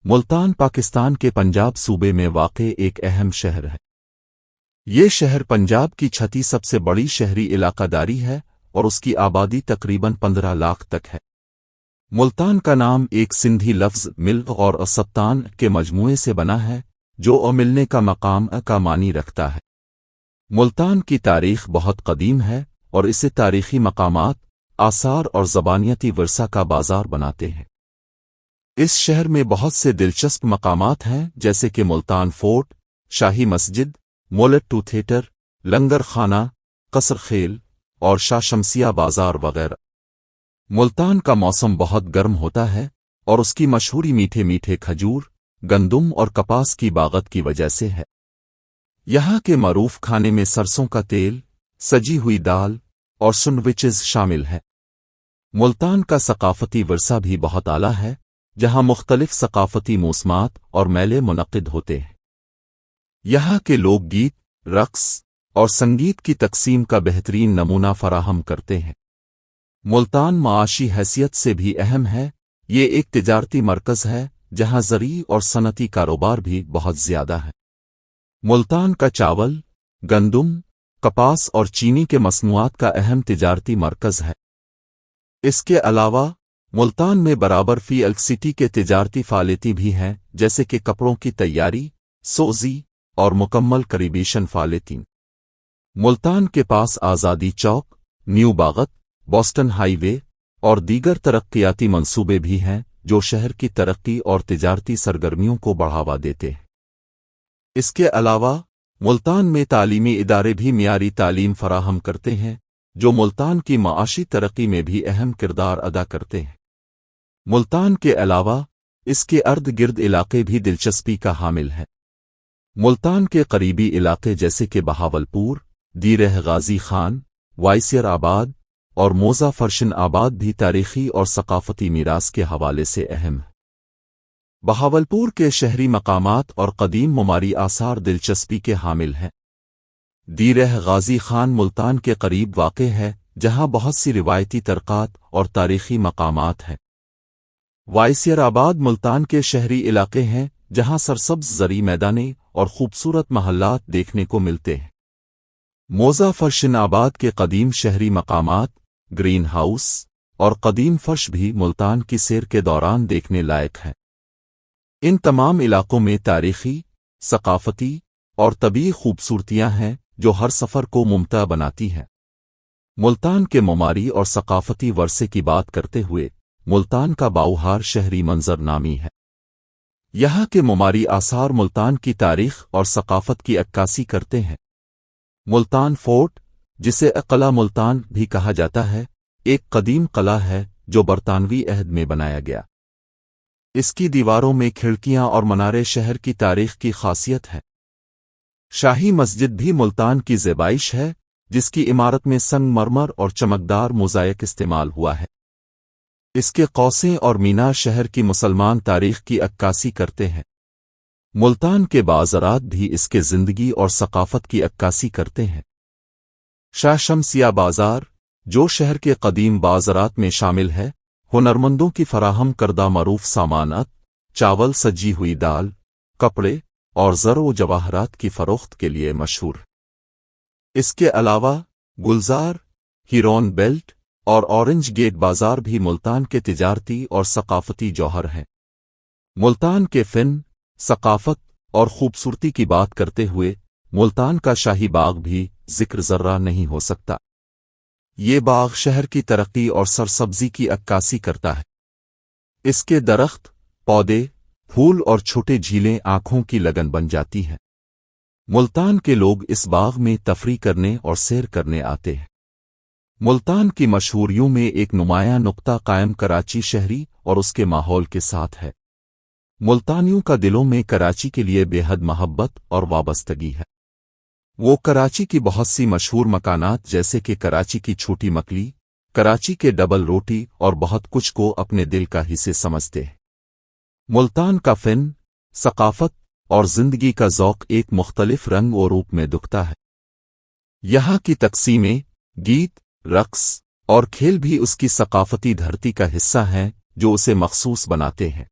ملتان پاکستان کے پنجاب صوبے میں واقع ایک اہم شہر ہے۔ یہ شہر پنجاب کی چھٹی سب سے بڑی شہری علاقہ داری ہے اور اس کی آبادی تقریباً 15 لاکھ تک ہے۔ ملتان کا نام ایک سندھی لفظ مل اور سلطان کے مجموعے سے بنا ہے جو ملنے کا مقام کا معنی رکھتا ہے۔ ملتان کی تاریخ بہت قدیم ہے اور اسے تاریخی مقامات، آثار اور زبانیتی ورثہ کا بازار بناتے ہیں۔ اس شہر میں بہت سے دلچسپ مقامات ہیں جیسے کہ Multan fort, shahi Masjid, مولٹ to theatre, لنگر خانہ، قصر خیل اور شاہ شمسیہ بازار وغیرہ۔ ملتان کا موسم بہت گرم ہوتا ہے اور اس کی مشہوری میٹھے میٹھے کھجور، گندم اور کپاس کی باغت کی وجہ سے ہے۔ یہاں کے معروف کھانے میں سرسوں کا تیل، سجی ہوئی دال اور سینڈوچز شامل ہیں۔ ملتان کا ثقافتی ورثہ بھی بہت اعلیٰ ہے، جہاں مختلف ثقافتی موسمات اور میلے منعقد ہوتے ہیں۔ یہاں کے لوک گیت، رقص اور سنگیت کی تقسیم کا بہترین نمونہ فراہم کرتے ہیں۔ ملتان معاشی حیثیت سے بھی اہم ہے۔ یہ ایک تجارتی مرکز ہے جہاں زرعی اور صنعتی کاروبار بھی بہت زیادہ ہے۔ ملتان کا چاول، گندم، کپاس اور چینی کے مصنوعات کا اہم تجارتی مرکز ہے۔ اس کے علاوہ ملتان میں برابر فی سٹی کے تجارتی فعالیتیں بھی ہیں جیسے کہ کپڑوں کی تیاری، سوزی اور مکمل کریبیشن فعالیتیں۔ ملتان کے پاس آزادی چوک، نیو باغت، بوسٹن ہائی وے اور دیگر ترقیاتی منصوبے بھی ہیں جو شہر کی ترقی اور تجارتی سرگرمیوں کو بڑھاوا دیتے ہیں۔ اس کے علاوہ ملتان میں تعلیمی ادارے بھی معیاری تعلیم فراہم کرتے ہیں جو ملتان کی معاشی ترقی میں بھی اہم کردار ادا کرتے ہیں۔ ملتان کے علاوہ اس کے ارد گرد علاقے بھی دلچسپی کا حامل ہیں۔ ملتان کے قریبی علاقے جیسے کہ بہاولپور، دیرہ غازی خان، وائسیر آباد اور موزہ فرشن آباد بھی تاریخی اور ثقافتی میراث کے حوالے سے اہم ہیں۔ بہاولپور کے شہری مقامات اور قدیم معماری آثار دلچسپی کے حامل ہیں۔ دیرہ غازی خان ملتان کے قریب واقع ہے جہاں بہت سی روایتی طرقات اور تاریخی مقامات ہیں۔ وائسیر آباد ملتان کے شہری علاقے ہیں جہاں سرسبز زرعی میدانیں اور خوبصورت محلات دیکھنے کو ملتے ہیں۔ موزہ فرشن آباد کے قدیم شہری مقامات، گرین ہاؤس اور قدیم فرش بھی ملتان کی سیر کے دوران دیکھنے لائق ہیں۔ ان تمام علاقوں میں تاریخی، ثقافتی اور طبعی خوبصورتیاں ہیں جو ہر سفر کو ممتع بناتی ہیں۔ ملتان کے معماری اور ثقافتی ورثے کی بات کرتے ہوئے ملتان کا باؤہار شہری منظر نامی ہے۔ یہاں کے معماری آثار ملتان کی تاریخ اور ثقافت کی عکاسی کرتے ہیں۔ ملتان فورٹ، جسے قلعہ ملتان بھی کہا جاتا ہے، ایک قدیم قلعہ ہے جو برطانوی عہد میں بنایا گیا۔ اس کی دیواروں میں کھڑکیاں اور منارے شہر کی تاریخ کی خاصیت ہے۔ شاہی مسجد بھی ملتان کی زیبائش ہے جس کی عمارت میں سنگ مرمر اور چمکدار موزائک استعمال ہوا ہے۔ اس کے قوسیں اور مینار شہر کی مسلمان تاریخ کی عکاسی کرتے ہیں۔ ملتان کے بازارات بھی اس کے زندگی اور ثقافت کی عکاسی کرتے ہیں۔ شاہ شمسیہ بازار، جو شہر کے قدیم بازارات میں شامل ہے، ہنرمندوں کی فراہم کردہ معروف سامانات، چاول، سجی ہوئی دال، کپڑے اور زر و جواہرات کی فروخت کے لیے مشہور۔ اس کے علاوہ گلزار، ہیرون بیلٹ اور اورنج گیٹ بازار بھی ملتان کے تجارتی اور ثقافتی جوہر ہیں۔ ملتان کے فن، ثقافت اور خوبصورتی کی بات کرتے ہوئے ملتان کا شاہی باغ بھی ذکر ذرہ نہیں ہو سکتا۔ یہ باغ شہر کی ترقی اور سرسبزی کی عکاسی کرتا ہے۔ اس کے درخت، پودے، پھول اور چھوٹے جھیلیں آنکھوں کی لگن بن جاتی ہیں۔ ملتان کے لوگ اس باغ میں تفریح کرنے اور سیر کرنے آتے ہیں۔ ملتان کی مشہوریوں میں ایک نمایاں نقطہ قائم کراچی شہری اور اس کے ماحول کے ساتھ ہے۔ ملتانیوں کا دلوں میں کراچی کے لیے بے حد محبت اور وابستگی ہے۔ وہ کراچی کی بہت سی مشہور مکانات جیسے کہ کراچی کی چھوٹی مکلی، کراچی کے ڈبل روٹی اور بہت کچھ کو اپنے دل کا حصہ سمجھتے ہیں۔ ملتان کا فن، ثقافت اور زندگی کا ذوق ایک مختلف رنگ و روپ میں دکھتا ہے۔ یہاں کی تقسیمیں، گیت، رقص اور کھیل بھی اس کی ثقافتی دھرتی کا حصہ ہیں جو اسے مخصوص بناتے ہیں۔